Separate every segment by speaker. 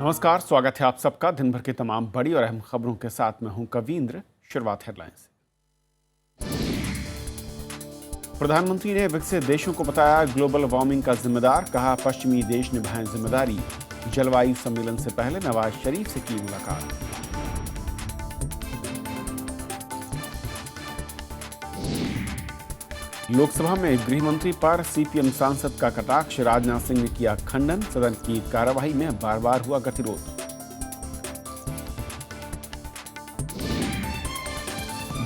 Speaker 1: नमस्कार, स्वागत है आप सबका दिन भर की तमाम बड़ी और अहम खबरों के साथ। मैं हूं कवींद्र। शुरुआत हेडलाइंस से। प्रधानमंत्री ने विकसित देशों को बताया ग्लोबल वार्मिंग का जिम्मेदार, कहा पश्चिमी देश निभाएं जिम्मेदारी। जलवायु सम्मेलन से पहले नवाज शरीफ से की मुलाकात। लोकसभा में गृह मंत्री पर सीपीएम सांसद का कटाक्ष, राजनाथ सिंह ने किया खंडन। सदन की कार्यवाही में बार बार हुआ गतिरोध।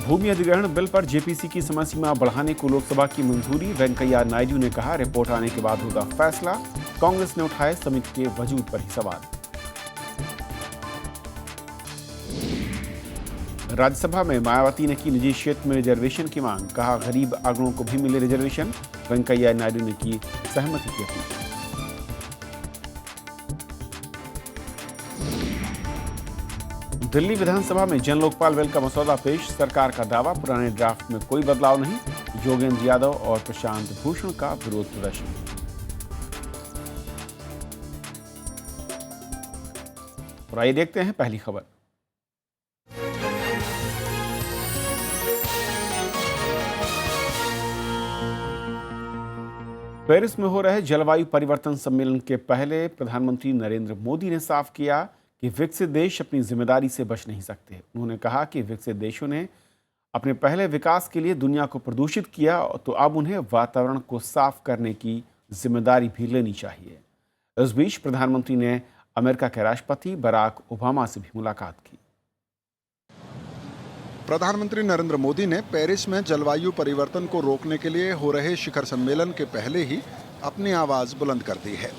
Speaker 1: भूमि अधिग्रहण बिल पर जेपीसी की समय सीमा बढ़ाने को लोकसभा की मंजूरी। वेंकैया नायडू ने कहा रिपोर्ट आने के बाद होगा फैसला। कांग्रेस ने उठाए समिति के वजूद पर ही सवाल। राज्यसभा में मायावती ने की निजी क्षेत्र में रिजर्वेशन की मांग, कहा गरीब अगड़ों को भी मिले रिजर्वेशन। वेंकैया नायडू ने की सहमति की अपील। दिल्ली विधानसभा में जन लोकपाल बिल का मसौदा पेश, सरकार का दावा पुराने ड्राफ्ट में कोई बदलाव नहीं। योगेंद्र यादव और प्रशांत भूषण का विरोध प्रदर्शन। और आइए देखते हैं पहली खबर। पेरिस में हो रहे जलवायु परिवर्तन सम्मेलन के पहले प्रधानमंत्री नरेंद्र मोदी ने साफ किया कि विकसित देश अपनी जिम्मेदारी से बच नहीं सकते। उन्होंने कहा कि विकसित देशों ने अपने पहले विकास के लिए दुनिया को प्रदूषित किया, तो अब उन्हें वातावरण को साफ करने की जिम्मेदारी भी लेनी चाहिए। इस बीच प्रधानमंत्री ने अमेरिका के राष्ट्रपति बराक ओबामा से भी मुलाकात की।
Speaker 2: प्रधानमंत्री नरेंद्र मोदी ने पेरिस में जलवायु परिवर्तन को रोकने के लिए हो रहे शिखर सम्मेलन के पहले ही अपनी आवाज बुलंद कर दी है।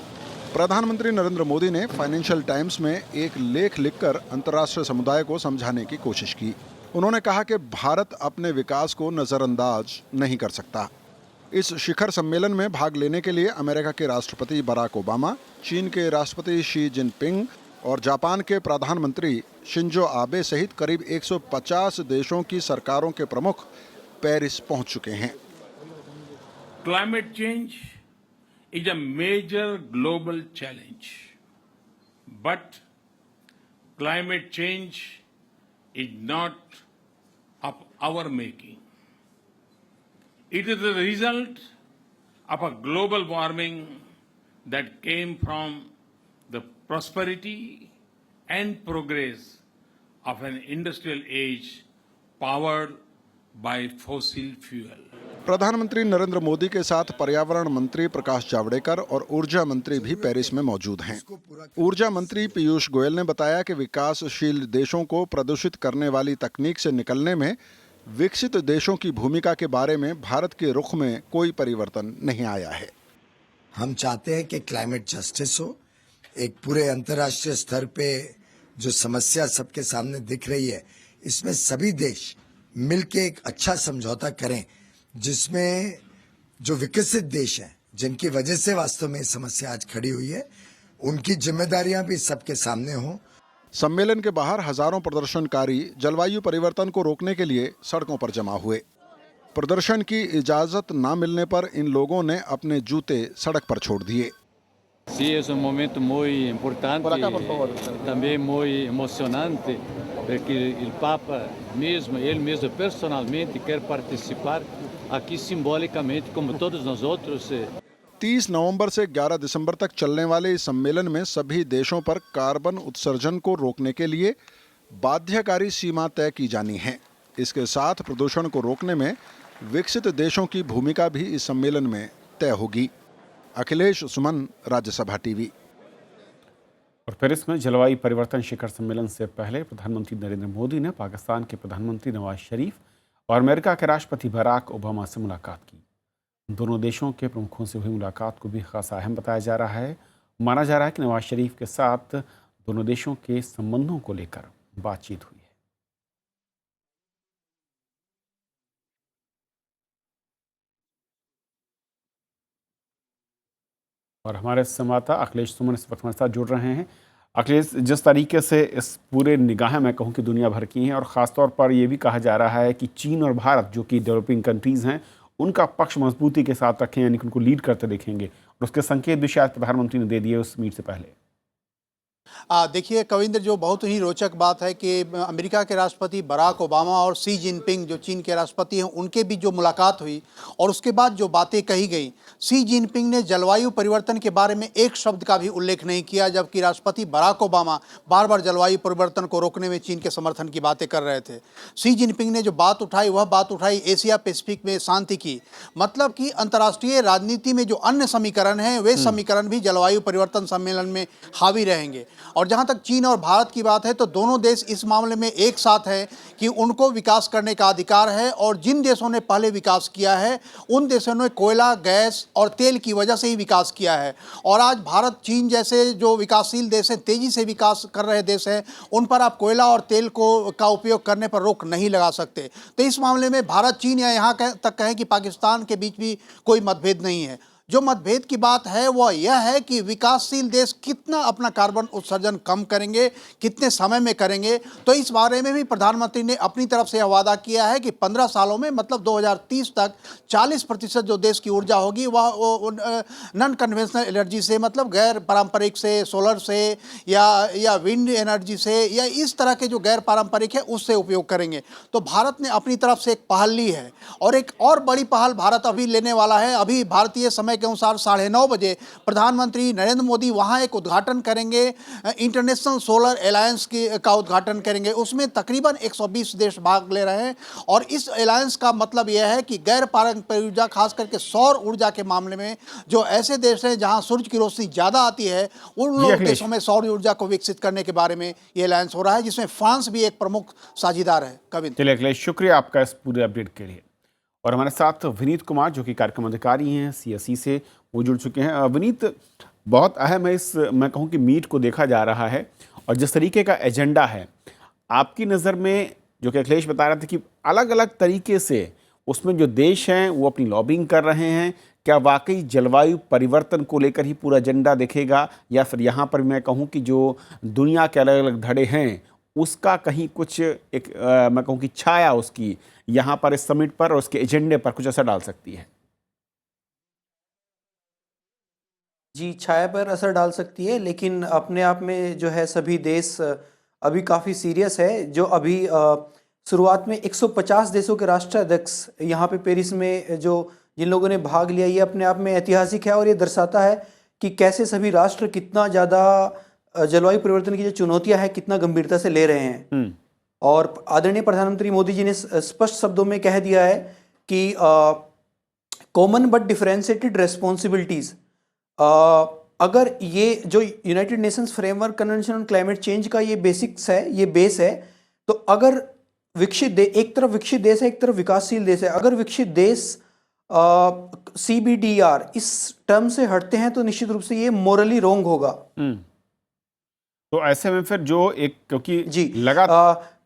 Speaker 2: प्रधानमंत्री नरेंद्र मोदी ने फाइनेंशियल टाइम्स में एक लेख लिखकर अंतर्राष्ट्रीय समुदाय को समझाने की कोशिश की। उन्होंने कहा कि भारत अपने विकास को नजरअंदाज नहीं कर सकता। इस शिखर सम्मेलन में भाग लेने के लिए अमेरिका के राष्ट्रपति बराक ओबामा, चीन के राष्ट्रपति शी जिनपिंग और जापान के प्रधानमंत्री शिंजो आबे सहित करीब 150 देशों की सरकारों के प्रमुख पेरिस पहुंच चुके हैं।
Speaker 3: Climate change is a major global challenge, but climate change is not of our making. It is the result of a global warming that came from the prosperity and progress of an industrial age powered by fossil fuel.
Speaker 2: प्रधानमंत्री नरेंद्र मोदी के साथ पर्यावरण मंत्री प्रकाश जावड़ेकर और ऊर्जा मंत्री भी Paris में मौजूद हैं। ऊर्जा मंत्री पीयूष गोयल ने बताया कि विकासशील देशों को प्रदूषित करने वाली तकनीक से निकलने में विकसित देशों की भूमिका के बारे में भारत के रुख में कोई परिवर्तन नहीं आया है।
Speaker 4: हम चाहते हैं कि क्लाइमेट जस्टिस हो। एक पूरे अंतर्राष्ट्रीय स्तर पे जो समस्या सबके सामने दिख रही है, इसमें सभी देश मिलके एक अच्छा समझौता करें, जिसमें जो विकसित देश हैं, जिनकी वजह से वास्तव में समस्या आज खड़ी हुई है, उनकी जिम्मेदारियां भी सबके सामने हों।
Speaker 2: सम्मेलन के बाहर हजारों प्रदर्शनकारी जलवायु परिवर्तन को रोकने के लिए सड़कों पर जमा हुए। प्रदर्शन की इजाजत न मिलने पर इन लोगों ने अपने जूते सड़क पर छोड़ दिए।
Speaker 5: Sí, es un momento muy importante, también muy emocionante, porque el Papa mesmo, ele mesmo personalmente quer participar aqui simbolicamente, como todos nós outros.
Speaker 2: 30 नवंबर से 11 दिसंबर तक चलने वाले इस सम्मेलन में सभी देशों पर कार्बन उत्सर्जन को रोकने के लिए बाध्यकारी सीमा तय की जानी है। इसके साथ प्रदूषण को रोकने में विकसित देशों की भूमिका भी इस सम्मेलन में तय होगी। अखिलेश सुमन, राज्यसभा टीवी।
Speaker 1: और पेरिस में जलवायु परिवर्तन शिखर सम्मेलन से पहले प्रधानमंत्री नरेंद्र मोदी ने पाकिस्तान के प्रधानमंत्री नवाज शरीफ और अमेरिका के राष्ट्रपति बराक ओबामा से मुलाकात की। दोनों देशों के प्रमुखों से हुई मुलाकात को भी खासा अहम बताया जा रहा है। माना जा रहा है कि नवाज शरीफ के साथ दोनों देशों के संबंधों को लेकर बातचीत हुई है। और हमारे संवाददाता अखिलेश सुमन इस वक्त हमारे साथ जुड़ रहे हैं। अखिलेश, जिस तरीके से इस पूरे निगाहें मैं कहूँ कि दुनिया भर की हैं, और ख़ासतौर पर यह भी कहा जा रहा है कि चीन और भारत जो कि डेवलपिंग कंट्रीज़ हैं, उनका पक्ष मजबूती के साथ रखें, यानी कि उनको लीड करते देखेंगे, और उसके संकेत भी शायद प्रधानमंत्री ने दे दिए उस मीट से पहले।
Speaker 6: देखिए कविंद्र, जो बहुत ही रोचक बात है कि अमेरिका के राष्ट्रपति बराक ओबामा और शी जिनपिंग जो चीन के राष्ट्रपति हैं उनके बीच जो मुलाकात हुई और उसके बाद जो बातें कही गई, शी जिनपिंग ने जलवायु परिवर्तन के बारे में एक शब्द का भी उल्लेख नहीं किया, जबकि राष्ट्रपति बराक ओबामा बार बार जलवायु परिवर्तन को रोकने में चीन के समर्थन की बातें कर रहे थे। शी जिनपिंग ने जो बात उठाई वह बात उठाई एशिया पैसिफिक में शांति की, मतलब कि अंतर्राष्ट्रीय राजनीति में जो अन्य समीकरण हैं वे समीकरण भी जलवायु परिवर्तन सम्मेलन में हावी रहेंगे। और जहां तक चीन और भारत की बात है तो दोनों देश इस मामले में एक साथ हैं कि उनको विकास करने का अधिकार है, और जिन देशों ने पहले विकास किया है उन देशों ने कोयला, गैस और तेल की वजह से ही विकास किया है। और आज भारत, चीन जैसे जो विकासशील देश हैं, तेजी से विकास कर रहे देश हैं, उन पर आप कोयला और तेल का उपयोग करने पर रोक नहीं लगा सकते। तो इस मामले में भारत, चीन या यहाँ तक कहें कि पाकिस्तान के बीच भी कोई मतभेद नहीं है। जो मतभेद की बात है वह यह है कि विकासशील देश कितना अपना कार्बन उत्सर्जन कम करेंगे, कितने समय में करेंगे। तो इस बारे में भी प्रधानमंत्री ने अपनी तरफ से यह वादा किया है कि 15 सालों में, मतलब 2030 तक 40% जो देश की ऊर्जा होगी वह नॉन कन्वेंशनल एनर्जी से, मतलब गैर पारंपरिक से, सोलर से या विंड एनर्जी से, या इस तरह के जो गैर पारंपरिक है उससे उपयोग करेंगे। तो भारत ने अपनी तरफ से एक पहल ली है, और एक और बड़ी पहल भारत अभी लेने वाला है। अभी भारतीय समय के अनुसार 9:30 बजे प्रधानमंत्री नरेंद्र मोदी वहां एक उद्घाटन करेंगे, इंटरनेशनल सोलर अलायंस का उद्घाटन करेंगे। उसमें तकरीबन 120 देश भाग ले रहे हैं, और इस अलायंस का मतलब यह है कि गैर पारंपरिक ऊर्जा, खास करके सौर ऊर्जा के मामले में जो ऐसे देश हैं जहां सूरज की रोशनी ज्यादा आती है, उन लोग देशों में सौर ऊर्जा को विकसित करने के बारे में ये अलायंस हो रहा है, जिसमें फ्रांस भी एक प्रमुख साझीदार है। कविंद्र,
Speaker 1: चलिए अखिलेश, शुक्रिया आपका इस पूरे अपडेट के लिए। और हमारे साथ विनीत कुमार जो कि कार्यक्रम अधिकारी हैं सीएससी से, वो जुड़ चुके हैं। विनीत, बहुत अहम है इस, मैं कहूँ कि मीट को देखा जा रहा है, और जिस तरीके का एजेंडा है आपकी नज़र में, जो कि अखिलेश बता रहे थे कि अलग अलग तरीके से उसमें जो देश हैं वो अपनी लॉबिंग कर रहे हैं, क्या वाकई जलवायु परिवर्तन को लेकर ही पूरा एजेंडा दिखेगा, या फिर यहाँ पर मैं कहूँ कि जो दुनिया के अलग अलग धड़े हैं उसका कहीं कुछ एक मैं कहूँ कि छाया उसकी यहाँ पर इस समिट पर और उसके एजेंडे पर कुछ असर डाल सकती है?
Speaker 7: जी, छाया पर असर डाल सकती है, लेकिन अपने आप में जो है सभी देश अभी काफ़ी सीरियस है। जो अभी शुरुआत में 150 देशों के राष्ट्राध्यक्ष यहाँ पे पेरिस में जिन लोगों ने भाग लिया, ये अपने आप में ऐतिहासिक है, और ये दर्शाता है कि कैसे सभी राष्ट्र कितना ज़्यादा जलवायु परिवर्तन की जो चुनौतियां हैं कितना गंभीरता से ले रहे हैं। और आदरणीय प्रधानमंत्री मोदी जी ने स्पष्ट शब्दों में कह दिया है कि कॉमन बट डिफरेंशिएटेड रेस्पॉन्सिबिलिटीज, अगर ये जो United Nations framework convention on climate change का ये बेसिक्स है, ये बेस है, तो अगर एक तरफ विकसित देश है, एक तरफ विकासशील देश है, अगर विकसित देश CBDR इस टर्म से हटते हैं तो निश्चित रूप से ये मोरली रॉन्ग होगा।
Speaker 1: तो ऐसे में फिर जो एक, क्योंकि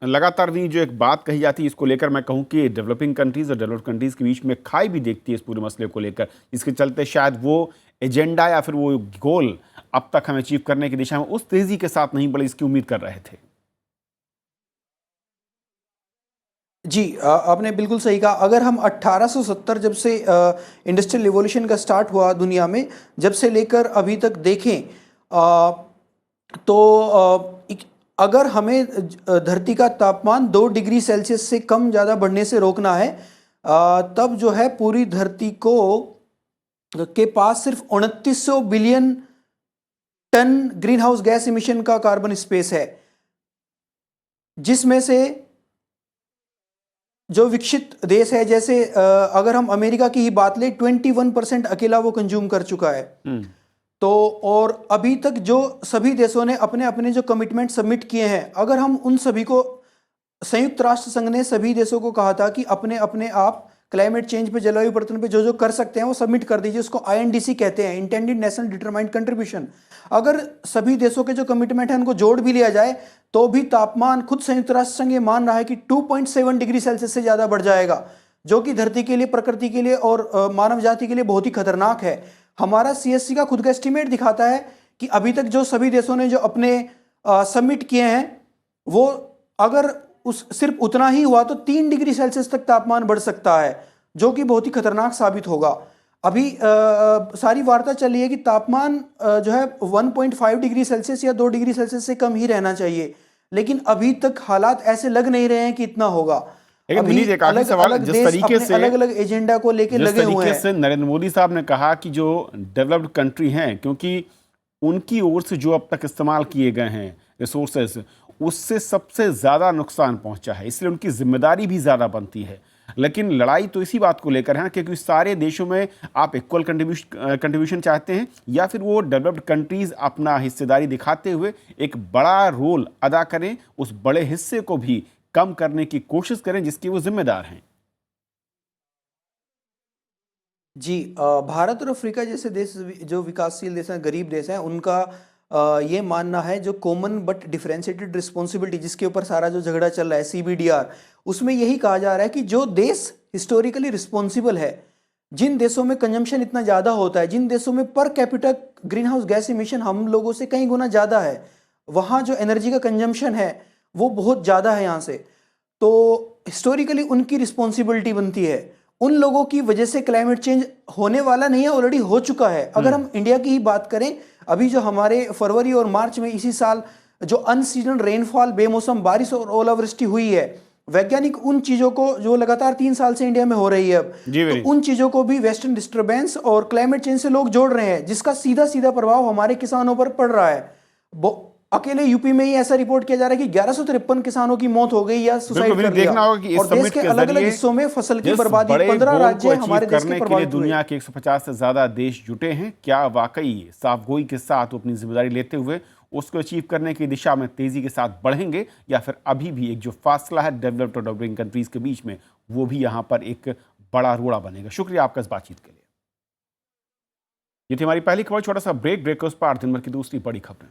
Speaker 1: लगातार भी जो एक बात कही जाती है इसको लेकर, मैं कहूँ कि डेवलपिंग कंट्रीज और डेवलप्ड कंट्रीज के बीच में खाई भी देखती है इस पूरे मसले को लेकर, इसके चलते शायद वो एजेंडा या फिर वो गोल अब तक हमें अचीव करने की दिशा में उस तेजी के साथ नहीं बढ़े इसकी उम्मीद कर रहे थे।
Speaker 7: जी, आपने बिल्कुल सही कहा। अगर हम 1870 जब से इंडस्ट्रियल रिवॉल्यूशन का स्टार्ट हुआ दुनिया में, जब से लेकर अभी तक देखें तो अगर हमें धरती का तापमान 2 डिग्री सेल्सियस से कम ज़्यादा बढ़ने से रोकना है, तब जो है पूरी धरती के पास सिर्फ 2900 billion tonne greenhouse gas emission का कार्बन स्पेस है, जिसमें से जो विकसित देश है, जैसे अगर हम अमेरिका की ही बात लें, 21% अकेला वो कंज्यूम कर चुका है। तो और अभी तक जो सभी देशों ने अपने अपने जो कमिटमेंट सबमिट किए हैं, अगर हम उन सभी को, संयुक्त राष्ट्र संघ ने सभी देशों को कहा था कि अपने अपने आप क्लाइमेट चेंज पे, जलवायु परिवर्तन पे जो कर सकते हैं वो सबमिट कर दीजिए। उसको INDC कहते हैं, इंटेंडेड नेशनल डिटरमाइंड कंट्रीब्यूशन। अगर सभी देशों के जो कमिटमेंट है उनको जोड़ भी लिया जाए तो भी तापमान, खुद संयुक्त राष्ट्र संघ ये मान रहा है कि 2.7 डिग्री सेल्सियस से ज़्यादा बढ़ जाएगा, जो कि धरती के लिए, प्रकृति के लिए और मानव जाति के लिए बहुत ही खतरनाक है। हमारा CSC का खुद का एस्टीमेट दिखाता है कि अभी तक जो सभी देशों ने जो अपने सबमिट किए हैं, वो अगर सिर्फ उतना ही हुआ तो 3 डिग्री सेल्सियस तक तापमान बढ़ सकता है, जो कि बहुत ही खतरनाक साबित होगा। अभी सारी वार्ता चल रही है कि तापमान जो है 1.5 डिग्री सेल्सियस या 2 डिग्री सेल्सियस से कम ही रहना चाहिए, लेकिन अभी तक हालात ऐसे लग नहीं रहे हैं कि इतना होगा।
Speaker 1: लेकिन
Speaker 7: अभी
Speaker 1: विनीत, एक आखिरी सवाल,
Speaker 7: अलग
Speaker 1: जिस
Speaker 7: देश
Speaker 1: तरीके
Speaker 7: अपने
Speaker 1: से
Speaker 7: अलग-अलग एजेंडा को लेके
Speaker 1: जिस
Speaker 7: लगे हुए
Speaker 1: तरीके
Speaker 7: हैं।
Speaker 1: से नरेंद्र मोदी साहब ने कहा कि जो डेवलप्ड कंट्री हैं, क्योंकि उनकी ओर से जो अब तक इस्तेमाल किए गए हैं रिसोर्सेज, उससे सबसे ज़्यादा नुकसान पहुंचा है, इसलिए उनकी जिम्मेदारी भी ज़्यादा बनती है। लेकिन लड़ाई तो इसी बात को लेकर है क्योंकि सारे देशों में आप इक्वल कंट्रीब्यूशन चाहते हैं, या फिर वो डेवलप्ड कंट्रीज अपना हिस्सेदारी दिखाते हुए एक बड़ा रोल अदा करें, उस बड़े हिस्से को भी कम करने की कोशिश करें जिसके वो जिम्मेदार हैं।
Speaker 7: जी, भारत और अफ्रीका जैसे देश जो विकासशील देश हैं, गरीब देश हैं, उनका ये मानना है जो कॉमन बट डिफरेंशिएटेड रिस्पॉन्सिबिलिटी जिसके ऊपर सारा जो झगड़ा चल रहा है CBDR, उसमें यही कहा जा रहा है कि जो देश हिस्टोरिकली रिस्पॉन्सिबल है, जिन देशों में कंजम्पशन इतना ज़्यादा होता है, जिन देशों में per capita green house gas emission हम लोगों से कई गुना ज़्यादा है, वहाँ जो एनर्जी का कंजम्पशन है वो बहुत ज़्यादा है यहाँ से, तो हिस्टोरिकली उनकी रिस्पॉन्सिबिलिटी बनती है। उन लोगों की वजह से क्लाइमेट चेंज होने वाला नहीं है, ऑलरेडी हो चुका है। अगर हम इंडिया की ही बात करें, अभी जो हमारे फरवरी और मार्च में इसी साल जो अनसीजनल रेनफॉल, बेमौसम बारिश और ओलावृष्टि हुई है, वैज्ञानिक उन चीज़ों को जो लगातार 3 साल से इंडिया में हो रही है अब, तो उन चीज़ों को भी वेस्टर्न डिस्टर्बेंस और क्लाइमेट चेंज से लोग जोड़ रहे हैं, जिसका सीधा सीधा प्रभाव हमारे किसानों पर पड़ रहा है। अकेले यूपी में ही ऐसा रिपोर्ट किया जा रहा है कि 1153 किसानों की मौत हो गई या सुसाइड कर लिया।
Speaker 1: देखना होगा कि इस
Speaker 7: और देश के अलग अलग हिस्सों में फसल की बर्बादी, 15 राज्य हमारे देश के प्रभावित हुए।
Speaker 1: दुनिया के 150 से ज्यादा देश जुटे हैं। क्या वाकई साफगोई के साथ अपनी जिम्मेदारी लेते हुए उसको अचीव करने की दिशा में तेजी के साथ बढ़ेंगे, या फिर अभी भी एक जो फासला है डेवलप्ड और डेवलपिंग कंट्रीज के बीच में, वो भी यहाँ पर एक बड़ा रोड़ा बनेगा। शुक्रिया आपका इस बातचीत के लिए। ये थी हमारी पहली खबर। छोटा सा ब्रेक के उस पार दिन भर की दूसरी बड़ी खबरें।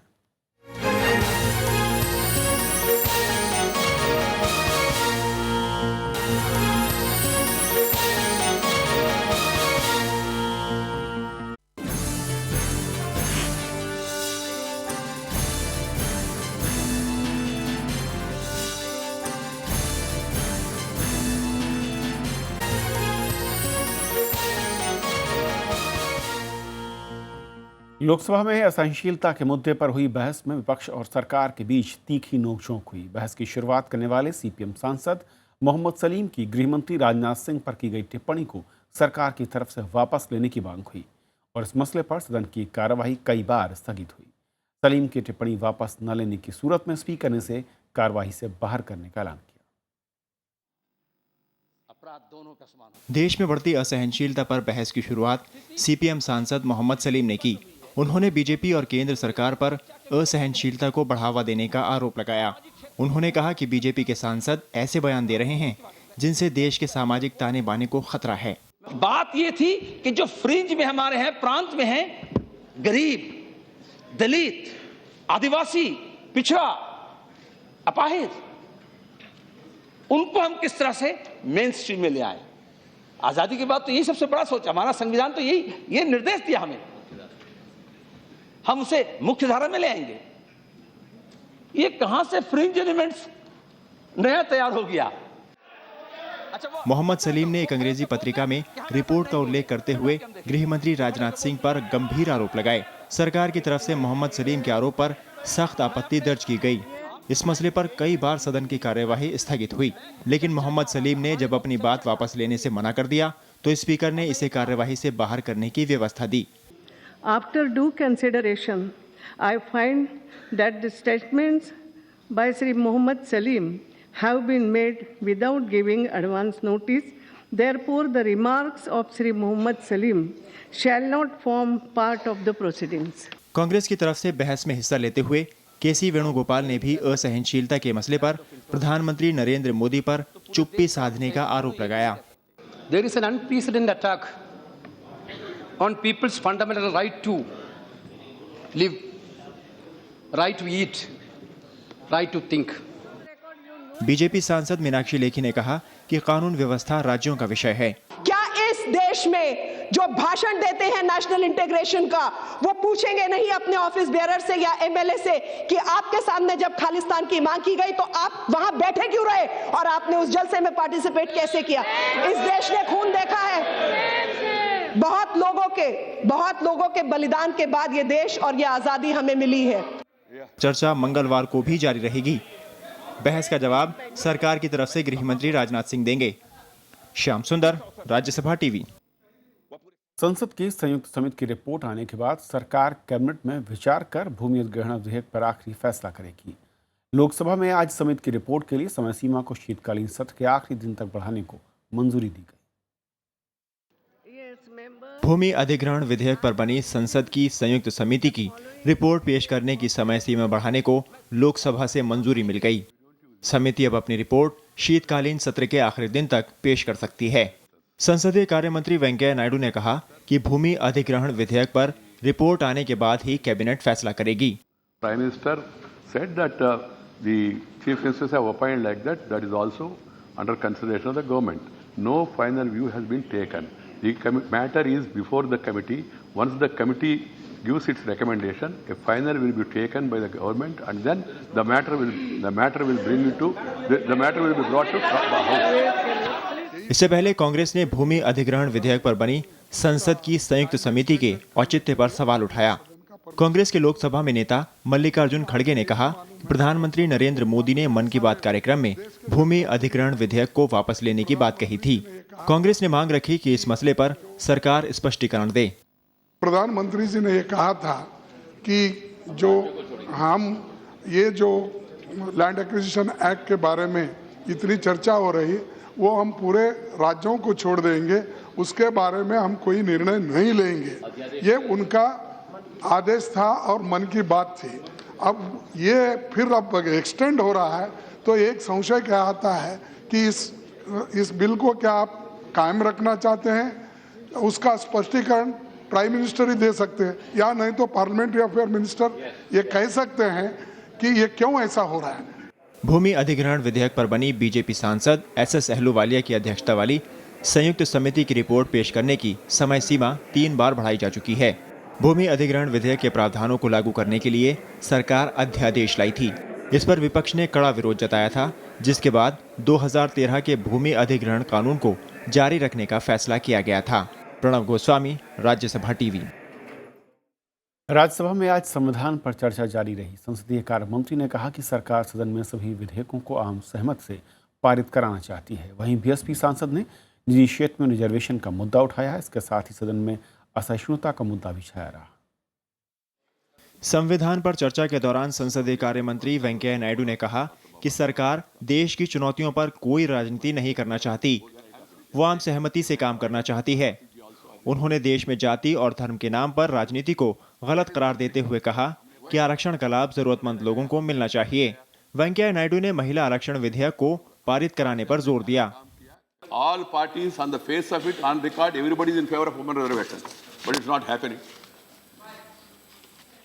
Speaker 1: लोकसभा में असहनशीलता के मुद्दे पर हुई बहस में विपक्ष और सरकार के बीच तीखी नोकझोंक हुई। बहस की शुरुआत करने वाले CPM सांसद मोहम्मद सलीम की गृहमंत्री राजनाथ सिंह पर की गई टिप्पणी को सरकार की तरफ से वापस लेने की मांग हुई और इस मसले पर सदन की कार्यवाही कई बार स्थगित हुई। सलीम की टिप्पणी वापस न लेने की सूरत में स्पीकर ने से कार्यवाही से बाहर करने का ऐलान किया।
Speaker 8: देश में बढ़ती असहनशीलता पर बहस की शुरुआत CPM सांसद मोहम्मद सलीम ने की। उन्होंने बीजेपी और केंद्र सरकार पर असहनशीलता को बढ़ावा देने का आरोप लगाया। उन्होंने कहा कि बीजेपी के सांसद ऐसे बयान दे रहे हैं जिनसे देश के सामाजिक ताने बाने को खतरा है।
Speaker 9: बात ये थी कि जो फ्रिंज में हमारे हैं, प्रांत में हैं, गरीब, दलित, आदिवासी, पिछड़ा, अपाहिज, उनको हम किस तरह से मेन स्ट्रीम में ले आए। आजादी के बाद तो यही सबसे बड़ा सोच, हमारा संविधान तो ये निर्देश दिया हमें, हम उसे मुख्य धारा में ले आएंगे। ये कहां से फ्रिंज एलिमेंट्स नया तैयार हो गया।
Speaker 8: मोहम्मद सलीम ने एक अंग्रेजी पत्रिका में रिपोर्ट का उल्लेख करते हुए गृह मंत्री राजनाथ सिंह पर गंभीर आरोप लगाए। सरकार की तरफ से मोहम्मद सलीम के आरोप पर सख्त आपत्ति दर्ज की गई। इस मसले पर कई बार सदन की कार्यवाही स्थगित हुई, लेकिन मोहम्मद सलीम ने जब अपनी बात वापस लेने से मना कर दिया तो स्पीकर ने इसे कार्यवाही से बाहर करने की व्यवस्था दी।
Speaker 10: After due consideration, I find that the statements by Sri Mohammad Salim have been made without giving advance notice. Therefore, the remarks of Sri Mohammad Salim shall not form part of the proceedings.
Speaker 8: Congress की तरफ से बहस में हिस्सा लेते हुए KC Venugopal ने भी असहनशीलता के मसले पर प्रधानमंत्री नरेंद्र मोदी पर चुप्पी साधने का आरोप लगाया।
Speaker 9: There is an unprecedented attack on people's fundamental right to live, right to eat, right to think.
Speaker 8: BJP सांसद मीनाक्षी लेखी ने कहा कि कानून व्यवस्था राज्यों का विषय है।
Speaker 11: क्या इस देश में जो भाषण देते हैं नेशनल इंटीग्रेशन का, वो पूछेंगे नहीं अपने ऑफिस बेयरर से या MLA से कि आपके सामने जब खालिस्तान की मांग की गई तो आप वहां बैठे क्यों रहे और आपने उस जलसे में पार्टिसिपेट कैसे किया? इस देश ने खून देखा है, बहुत लोगों के बलिदान के बाद ये देश और ये आजादी हमें मिली है।
Speaker 8: चर्चा मंगलवार को भी जारी रहेगी। बहस का जवाब सरकार की तरफ से गृह मंत्री राजनाथ सिंह देंगे। श्याम सुंदर, राज्यसभा टीवी।
Speaker 1: संसद की संयुक्त समिति की रिपोर्ट आने के बाद सरकार कैबिनेट में विचार कर भूमि अधिग्रहण विधेयक पर आखिरी फैसला करेगी। लोकसभा में आज समिति की रिपोर्ट के लिए समय सीमा को शीतकालीन सत्र के आखिरी दिन तक बढ़ाने को मंजूरी दी गई।
Speaker 8: भूमि अधिग्रहण विधेयक पर बनी संसद की संयुक्त समिति की रिपोर्ट पेश करने की समय सीमा बढ़ाने को लोकसभा से मंजूरी मिल गई। समिति अब अपनी रिपोर्ट शीतकालीन सत्र के आखिरी दिन तक पेश कर सकती है। संसदीय कार्य मंत्री वेंकैया नायडू ने कहा कि भूमि अधिग्रहण विधेयक पर रिपोर्ट आने के बाद ही कैबिनेट फैसला करेगी।
Speaker 12: Prime minister said that the chief ministers have opined like that. That is also under consideration of the government. No final view has been taken. The matter is before the committee. Once the committee gives its recommendation, a final will be taken by the government, and then the matter will be brought to the House.
Speaker 8: इससे पहले कांग्रेस ने भूमि अधिग्रहण विधेयक पर बनी संसद की संयुक्त समिति के औचित्य पर सवाल उठाया। कांग्रेस के लोकसभा में नेता मल्लिकार्जुन खड़गे ने कहा, प्रधानमंत्री नरेंद्र मोदी ने मन की बात कार्यक्रम में भूमि अधिग्रहण विधेयक को वापस लेने की बात कही थी। कांग्रेस ने मांग रखी कि इस मसले पर सरकार स्पष्टीकरण दे।
Speaker 13: प्रधानमंत्री जी ने ये कहा था कि जो लैंड एक्विजिशन एक्ट के बारे में इतनी चर्चा हो रही, वो हम पूरे राज्यों को छोड़ देंगे, उसके बारे में हम कोई निर्णय नहीं लेंगे। ये उनका आदेश था और मन की बात थी। अब ये फिर एक्सटेंड हो रहा है, तो एक संशय क्या आता है कि इस बिल को क्या आप कायम रखना चाहते हैं? उसका स्पष्टीकरण प्राइम मिनिस्टर ही दे सकते हैं, या नहीं तो पार्लियामेंट्री अफेयर मिनिस्टर ये कह सकते हैं कि ये क्यों ऐसा हो रहा है।
Speaker 8: भूमि अधिग्रहण विधेयक पर बनी बीजेपी सांसद एसएस अहलूवालिया की अध्यक्षता वाली संयुक्त समिति की रिपोर्ट पेश करने की समय सीमा 3 बार बढ़ाई जा चुकी है। भूमि अधिग्रहण विधेयक के प्रावधानों को लागू करने के लिए सरकार अध्यादेश लाई थी। इस पर विपक्ष ने कड़ा विरोध जताया था, जिसके बाद 2013 के भूमि अधिग्रहण कानून को जारी रखने का फैसला किया गया था। प्रणव गोस्वामी, राज्यसभा टीवी।
Speaker 1: राज्यसभा में आज संविधान पर चर्चा जारी रही। संसदीय कार्य मंत्री ने कहा कि सरकार सदन में सभी विधेयकों को आम सहमत से पारित कराना चाहती है। वहीं बीएसपी सांसद ने निजी क्षेत्र में रिजर्वेशन का मुद्दा उठाया है। इसके साथ ही सदन में असहिष्णुता का मुद्दा भी छाया रहा।
Speaker 8: संविधान पर चर्चा के दौरान संसदीय कार्य मंत्री वेंकैया नायडू ने कहा कि सरकार देश की चुनौतियों पर कोई राजनीति नहीं करना चाहती, वो आम सहमति से काम करना चाहती है। उन्होंने देश में जाति और धर्म के नाम पर राजनीति को गलत करार देते हुए कहा कि आरक्षण का लाभ जरूरतमंद लोगों को मिलना चाहिए। वेंकैया नायडू ने महिला आरक्षण विधेयक को पारित कराने पर जोर दिया।
Speaker 12: All parties on the face of it, on record, everybody is in favor of women reservation, but it's not happening.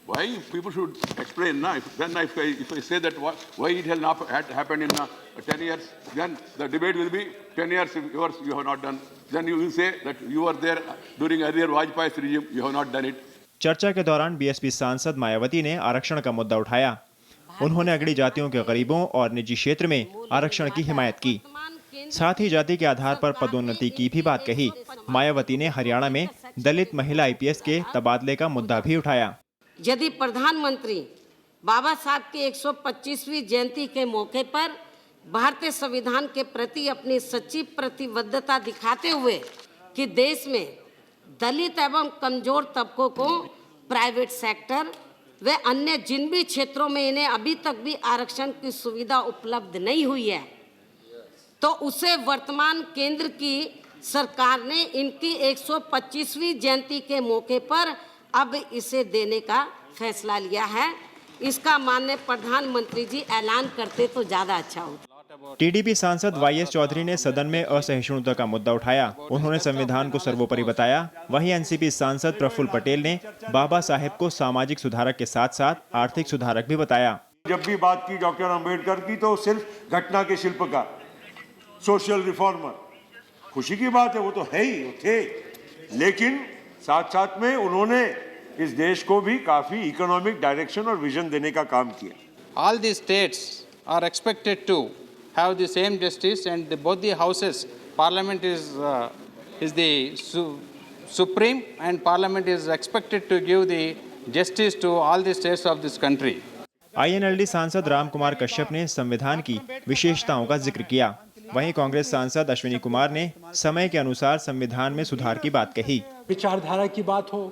Speaker 12: Why people should explain now? If I say that why it has not happened in 10 years, then the debate will be 10 years you have not done. Then you will say that you were there during earlier Vajpayee's regime, you have not done it.
Speaker 8: चर्चा के दौरान BSP सांसद मायावती ने आरक्षण का मुद्दा उठाया। उन्होंने अगड़ी जातियों के गरीबों और निजी क्षेत्र में आरक्षण की हिमायत की। साथ ही जाति के आधार पर पदोन्नति की भी बात कही। मायावती ने हरियाणा में दलित महिला आईपीएस के तबादले का मुद्दा भी उठाया।
Speaker 14: यदि प्रधानमंत्री बाबा साहब की 125वीं जयंती के मौके पर भारतीय संविधान के प्रति अपनी सच्ची प्रतिबद्धता दिखाते हुए कि देश में दलित एवं कमजोर तबकों को प्राइवेट सेक्टर व अन्य जिन भी क्षेत्रों में इन्हें अभी तक भी आरक्षण की सुविधा उपलब्ध नहीं हुई है, तो उसे वर्तमान केंद्र की सरकार ने इनकी 125वीं जयंती के मौके पर अब इसे देने का फैसला लिया है। इसका माननीय प्रधानमंत्री जी ऐलान करते तो ज्यादा अच्छा होता।
Speaker 8: टीडीपी सांसद वाईएस चौधरी ने सदन में असहिष्णुता का मुद्दा उठाया। उन्होंने संविधान को सर्वोपरि बताया। वहीं एनसीपी सांसद प्रफुल्ल पटेल ने बाबा साहेब को सामाजिक सुधारक के साथ साथ आर्थिक सुधारक भी बताया।
Speaker 15: जब भी बात की डॉक्टर अम्बेडकर की तो सिर्फ घटना के शिल्पकार, सोशल रिफॉर्मर, खुशी की बात है, वो तो है ही, वो थे, लेकिन साथ साथ में उन्होंने इस देश को भी काफी इकोनॉमिक डायरेक्शन और विजन देने का काम किया।
Speaker 16: All the states are expected to have the same justice, and both the houses, Parliament is the Supreme and Parliament is expected to give the justice to all the states of this country.
Speaker 8: INLD सांसद राम कुमार कश्यप ने संविधान की विशेषताओं का जिक्र किया। वहीं कांग्रेस सांसद अश्विनी कुमार ने समय के अनुसार संविधान में सुधार की बात कही।
Speaker 17: विचारधारा की बात हो,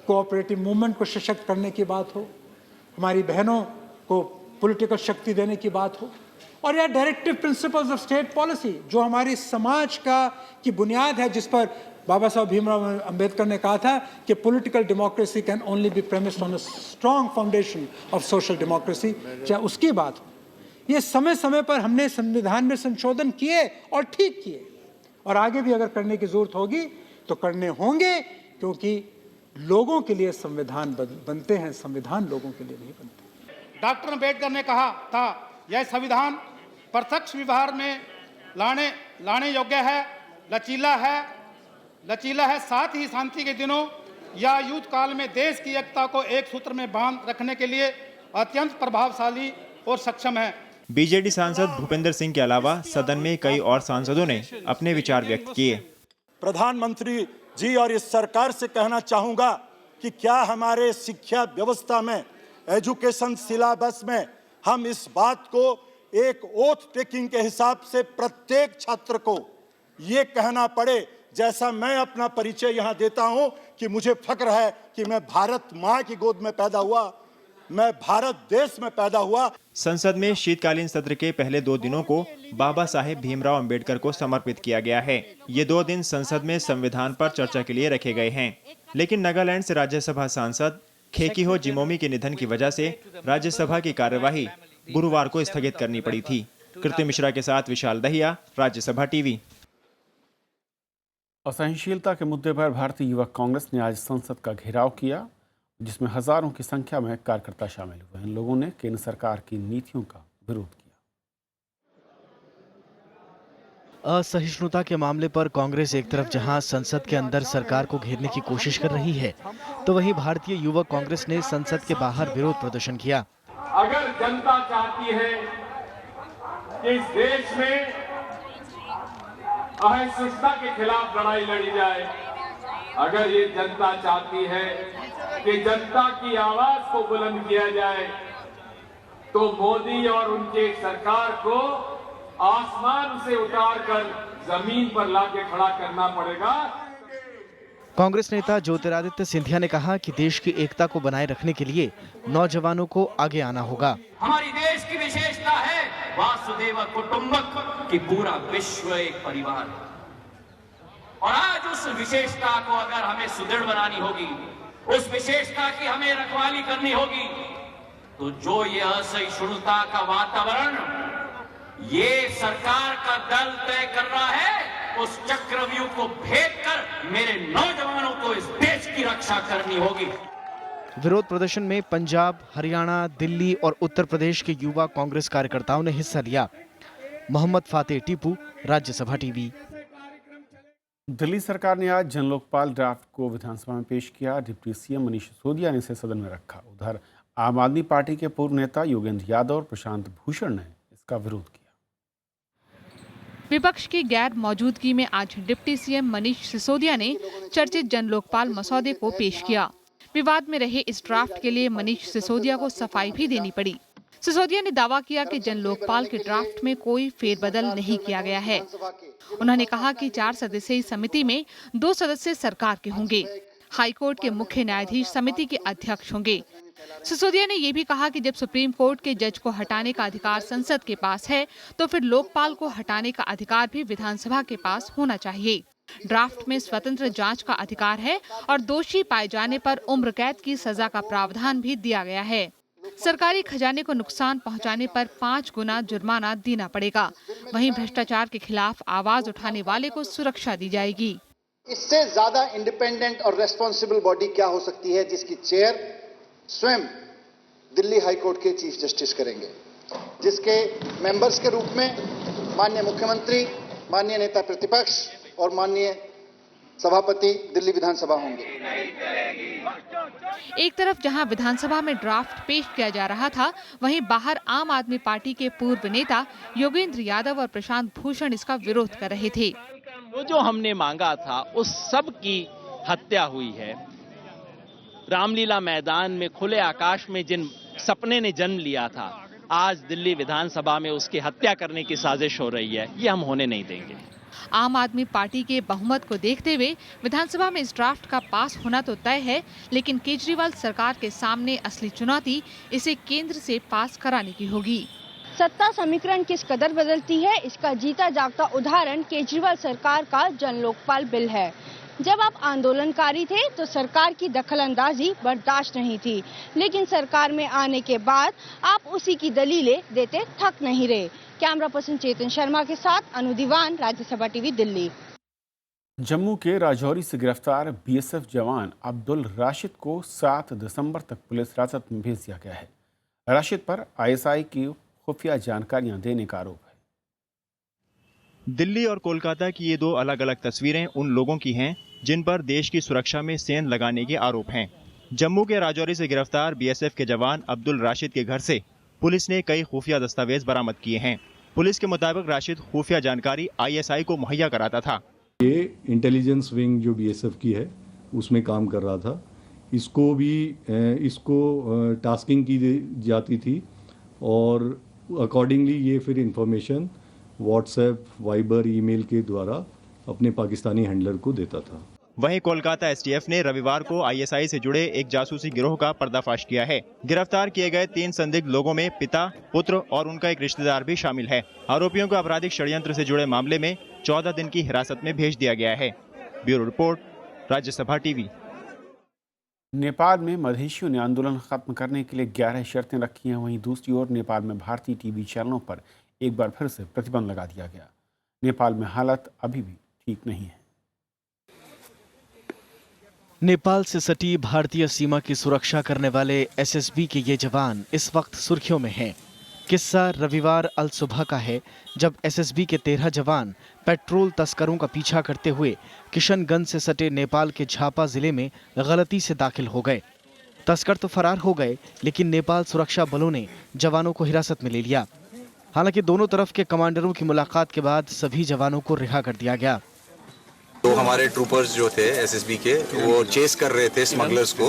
Speaker 17: कोऑपरेटिव मूवमेंट को सशक्त करने की बात हो, हमारी बहनों को पॉलिटिकल शक्ति देने की बात हो, और या directive principles of state policy जो हमारी समाज की बुनियाद है, जिस पर बाबा साहब भीमराव अंबेडकर ने कहा था कि political democracy can only be premised on a strong foundation of social democracy, चाहे उसकी बात हो। ये समय समय पर हमने संविधान में संशोधन किए और ठीक किए, और आगे भी अगर करने की जरूरत होगी तो करने होंगे, क्योंकि लोगों के लिए संविधान बनते हैं, संविधान लोगों के लिए नहीं बनते।
Speaker 6: डॉक्टर अंबेडकर ने कहा था यह संविधान प्रत्यक्ष व्यवहार में लाने योग्य है, लचीला है, साथ ही शांति के दिनों या युद्ध काल में देश की एकता को एक सूत्र में बांध रखने के लिए अत्यंत प्रभावशाली और सक्षम है।
Speaker 8: बीजेडी सांसद भूपेंद्र सिंह के अलावा सदन में कई और सांसदों ने अपने विचार व्यक्त किए।
Speaker 18: प्रधानमंत्री जी और इस सरकार से कहना चाहूंगा कि क्या हमारे शिक्षा व्यवस्था में, एजुकेशन सिलेबस में हम इस बात को एक ओथ टेकिंग के हिसाब से प्रत्येक छात्र को ये कहना पड़े, जैसा मैं अपना परिचय यहाँ देता हूँ कि मुझे फक्र है कि मैं भारत माँ की गोद में पैदा हुआ, मैं भारत देश में पैदा हुआ।
Speaker 8: संसद में शीतकालीन सत्र के पहले 2 दिनों को बाबा साहेब भीमराव अंबेडकर को समर्पित किया गया है। ये 2 दिन संसद में संविधान पर चर्चा के लिए रखे गए हैं, लेकिन नागालैंड से राज्यसभा सांसद खेकीहो जिमोमी के निधन की वजह से राज्यसभा की कार्यवाही गुरुवार को स्थगित करनी पड़ी थी। कृति मिश्रा के साथ विशाल दहिया, राज्यसभा टीवी।
Speaker 1: असहनशीलता के मुद्दे पर भारतीय युवक कांग्रेस ने आज संसद का घेराव किया, जिसमें हजारों की संख्या में कार्यकर्ता शामिल हुए। इन लोगों ने केंद्र सरकार की नीतियों का विरोध किया।
Speaker 19: असहिष्णुता के मामले पर कांग्रेस एक तरफ जहां संसद के अंदर सरकार को घेरने की कोशिश कर रही है, तो वहीं भारतीय युवक कांग्रेस ने संसद के बाहर विरोध प्रदर्शन किया।
Speaker 3: अगर जनता चाहती है कि इस देश में असहिष्णुता के खिलाफ लड़ाई लड़ी जाए, अगर ये जनता चाहती है कि जनता की आवाज को बुलंद किया जाए, तो मोदी और उनके सरकार को आसमान से उतारकर जमीन पर लाके खड़ा करना पड़ेगा।
Speaker 19: कांग्रेस नेता ज्योतिरादित्य सिंधिया ने कहा कि देश की एकता को बनाए रखने के लिए नौजवानों को आगे आना होगा।
Speaker 20: हमारी देश की विशेषता है वासुदेव कुटुंबक, कि पूरा विश्व एक परिवार है, और आज उस विशेषता को अगर हमें सुदृढ़ बनानी होगी, उस विशेषता की हमें रखवाली करनी होगी, तो जो ये असहिष्णुता का वातावरण ये सरकार का दल तय कर रहा है, उस चक्रव्यूह को भेद कर मेरे नौजवानों को इस देश की रक्षा करनी होगी।
Speaker 19: विरोध प्रदर्शन में पंजाब, हरियाणा, दिल्ली और उत्तर प्रदेश के युवा कांग्रेस कार्यकर्ताओं ने हिस्सा लिया। मोहम्मद फातेह टीपू, राज्यसभा टीवी।
Speaker 1: दिल्ली सरकार ने आज जन लोकपाल ड्राफ्ट को विधानसभा में पेश किया। डिप्टी सीएम मनीष सिसोदिया ने इसे सदन में रखा। उधर आम आदमी पार्टी के पूर्व नेता योगेंद्र यादव और प्रशांत भूषण ने इसका विरोध किया।
Speaker 21: विपक्ष की गैर मौजूदगी में आज डिप्टी सीएम मनीष सिसोदिया ने चर्चित जन लोकपाल मसौदे को पेश किया। विवाद में रहे इस ड्राफ्ट के लिए मनीष सिसोदिया को सफाई भी देनी पड़ी। सिसोदिया ने दावा किया कि जन लोकपाल के ड्राफ्ट में कोई फेरबदल नहीं किया गया है। उन्होंने कहा कि 4 सदस्यीय समिति में 2 सदस्य सरकार के होंगे। हाईकोर्ट के मुख्य न्यायाधीश समिति के अध्यक्ष होंगे। सिसोदिया ने ये भी कहा कि जब सुप्रीम कोर्ट के जज को हटाने का अधिकार संसद के पास है, तो फिर लोकपाल को हटाने का अधिकार भी विधानसभा के पास होना चाहिए। ड्राफ्ट में स्वतंत्र जांच का अधिकार है और दोषी पाए जाने पर उम्र कैद की सजा का प्रावधान भी दिया गया है। सरकारी खजाने को नुकसान पहुंचाने पर 5 गुना जुर्माना देना पड़ेगा। वहीं भ्रष्टाचार के खिलाफ आवाज उठाने वाले को सुरक्षा दी जाएगी।
Speaker 22: इससे ज्यादा इंडिपेंडेंट और रेस्पॉन्सिबल बॉडी क्या हो सकती है, जिसकी चेयर स्वयं दिल्ली हाई कोर्ट के चीफ जस्टिस करेंगे, जिसके मेंबर्स के रूप में माननीय मुख्यमंत्री, माननीय नेता प्रतिपक्ष और माननीय सभापति दिल्ली विधानसभा होंगे।
Speaker 21: एक तरफ जहां विधानसभा में ड्राफ्ट पेश किया जा रहा था, वहीं बाहर आम आदमी पार्टी के पूर्व नेता योगेंद्र यादव और प्रशांत भूषण इसका विरोध कर रहे थे।
Speaker 23: वो जो हमने मांगा था उस सब की
Speaker 4: हत्या हुई है। रामलीला मैदान में खुले आकाश में जिन सपने ने जन्म लिया था, आज दिल्ली विधानसभा में उसकी हत्या करने की साजिश हो रही है। ये हम होने नहीं देंगे।
Speaker 21: आम आदमी पार्टी के बहुमत को देखते हुए विधानसभा में इस ड्राफ्ट का पास होना तो तय है, लेकिन केजरीवाल सरकार के सामने असली चुनौती इसे केंद्र से पास कराने की होगी।
Speaker 5: सत्ता समीकरण किस कदर बदलती है, इसका जीता जागता उदाहरण केजरीवाल सरकार का जन लोकपाल बिल है। जब आप आंदोलनकारी थे तो सरकार की दखलंदाजी बर्दाश्त नहीं थी, लेकिन सरकार में आने के बाद आप उसी की दलीलें देते थक नहीं रहे। कैमरा पर्सन चेतन शर्मा के साथ अनु दीवान, राज्यसभा टीवी, दिल्ली।
Speaker 1: जम्मू के राजौरी से गिरफ्तार बीएसएफ जवान अब्दुल राशिद को 7 दिसंबर तक पुलिस हिरासत में भेज दिया गया है। राशिद पर आईएसआई की खुफिया जानकारियां देने का आरोप है।
Speaker 8: दिल्ली और कोलकाता की ये दो अलग अलग तस्वीरें उन लोगों की हैं जिन पर देश की सुरक्षा में सेंध लगाने के आरोप हैं। जम्मू के राजौरी से गिरफ्तार बीएसएफ के जवान अब्दुल राशिद के घर से पुलिस ने कई खुफिया दस्तावेज बरामद किए हैं। पुलिस के मुताबिक राशिद खुफिया जानकारी आईएसआई को मुहैया कराता था।
Speaker 23: ये इंटेलिजेंस विंग जो बीएसएफ की है उसमें काम कर रहा था। इसको टास्किंग की जाती थी और अकॉर्डिंगली ये फिर इंफॉर्मेशन व्हाट्सएप, वाइबर, ईमेल के द्वारा अपने पाकिस्तानी हैंडलर को देता था।
Speaker 8: वहीं कोलकाता एसटीएफ ने रविवार को आईएसआई से जुड़े एक जासूसी गिरोह का पर्दाफाश किया है। गिरफ्तार किए गए 3 संदिग्ध लोगों में पिता, पुत्र और उनका एक रिश्तेदार भी शामिल है। आरोपियों को आपराधिक षड्यंत्र से जुड़े मामले में 14 दिन की हिरासत में भेज दिया गया है। Bureau report, Rajya Sabha TV.
Speaker 1: Nepal में मधेशियों ने आंदोलन खत्म करने के लिए 11 शर्तें रखी हैं। वहीं दूसरी ओर नेपाल में भारतीय टीवी चैनलों पर एक बार फिर से प्रतिबंध लगा दिया गया। नेपाल में हालत अभी भी ठीक नहीं है।
Speaker 19: नेपाल से सटी भारतीय सीमा की सुरक्षा करने वाले एसएसबी के ये जवान इस वक्त सुर्खियों में हैं। किस्सा रविवार अल सुबह का है, जब एसएसबी के 13 जवान पेट्रोल तस्करों का पीछा करते हुए किशनगंज से सटे नेपाल के झापा जिले में गलती से दाखिल हो गए। तस्कर तो फरार हो गए, लेकिन नेपाल सुरक्षा बलों ने जवानों को हिरासत में ले लिया। हालांकि दोनों तरफ के कमांडरों की मुलाकात के बाद सभी जवानों को रिहा कर दिया गया।
Speaker 24: तो हमारे ट्रूपर्स जो थे एसएसबी के, वो चेस कर रहे थे स्मगलर्स को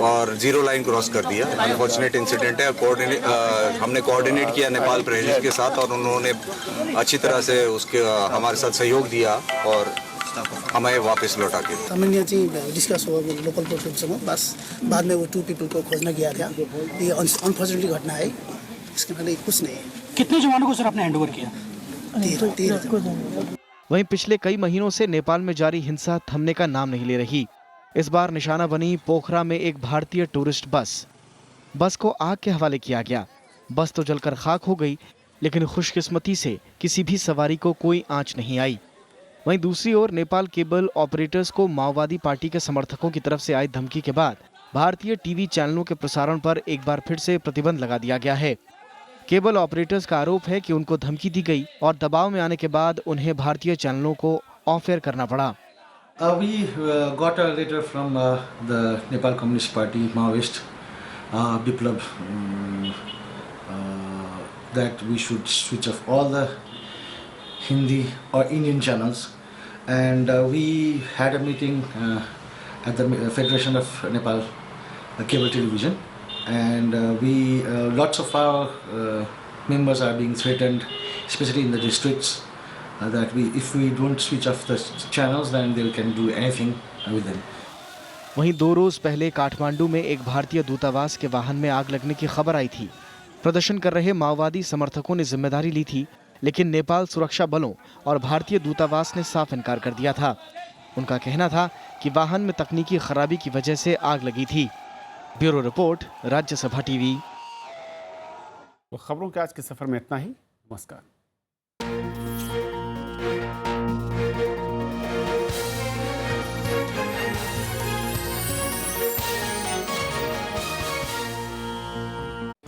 Speaker 24: और 0 लाइन क्रॉस कर दिया। अनफॉर्चुनेट इंसिडेंट है। हमने कोऑर्डिनेट किया नेपाल प्रहरी के साथ और उन्होंने अच्छी तरह से उसके हमारे साथ सहयोग दिया और हमें वापस लौटा के।
Speaker 25: सामान्य चाहिँ डिस्कस हो लोकल प्रोफेसरसँग, बस बाद में वो 2 पीपल को खोजना गया था। ये अनफॉर्चुनेटली घटना है, इसके पहले कुछ नहीं है।
Speaker 26: कितने जवानों को सर आपने हैंडओवर किया?
Speaker 25: 13।
Speaker 19: वहीं पिछले कई महीनों से नेपाल में जारी हिंसा थमने का नाम नहीं ले रही। इस बार निशाना बनी पोखरा में एक भारतीय टूरिस्ट बस को आग के हवाले किया गया। बस तो जलकर खाक हो गई, लेकिन खुशकिस्मती से किसी भी सवारी को कोई आंच नहीं आई। वहीं दूसरी ओर नेपाल केबल ऑपरेटर्स को माओवादी पार्टी के समर्थकों की तरफ से आई धमकी के बाद भारतीय टीवी चैनलों के प्रसारण पर एक बार फिर से प्रतिबंध लगा दिया गया है। केबल ऑपरेटर्स का आरोप है कि उनको धमकी दी गई और दबाव में आने के बाद उन्हें भारतीय चैनलों को ऑफ एयर करना पड़ा।
Speaker 27: We got a letter from the Nepal Communist Party, Maoist, Biplab, that we should switch off all the Hindi or Indian channels, and we had a meeting at the Federation of Nepal Cable Television. And lots of our members are being threatened, especially in the districts, that if we don't switch off the channels, then they can do anything with them.
Speaker 19: वहीं 2 रोज पहले काठमांडू में एक भारतीय दूतावास के वाहन में आग लगने की खबर आई थी। प्रदर्शन कर रहे माओवादी समर्थकों ने जिम्मेदारी ली थी, लेकिन नेपाल सुरक्षा बलों और भारतीय दूतावास ने साफ इनकार कर दिया था। उनका कहना था कि वाहन में तकनीकी खराबी की वजह से आग लगी थी। Bureau report, Rajya Sabha TV.
Speaker 1: तो खबरों के आज के सफर में इतना ही। नमस्कार।